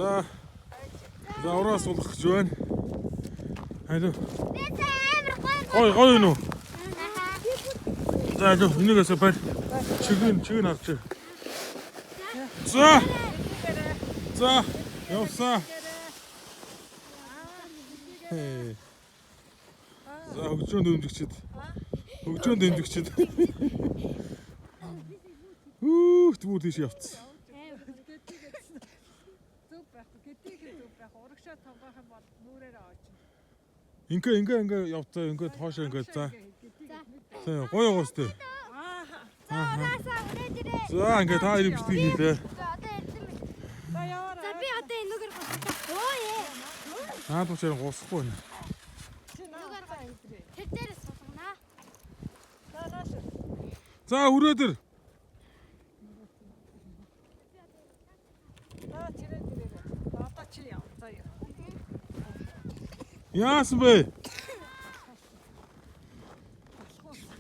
За ураа суулгах гэж байна. Хайр. Гой юу? За энийгээс бай. Чиг харч. За явсаа. За хөгжөөнд дэмжигчд. Түр тийш явц. Ингээ явцаа ингээ тоошоо ингээ за. За гоё гоостэй. За ингээ та ирэх бишдэг хийлээ. За би одоо энэгээр гоо ээ. Наад уушаар гусахгүй байна. Тэр дээрээ суулгана. За хүрээдэр. Яасан бэ?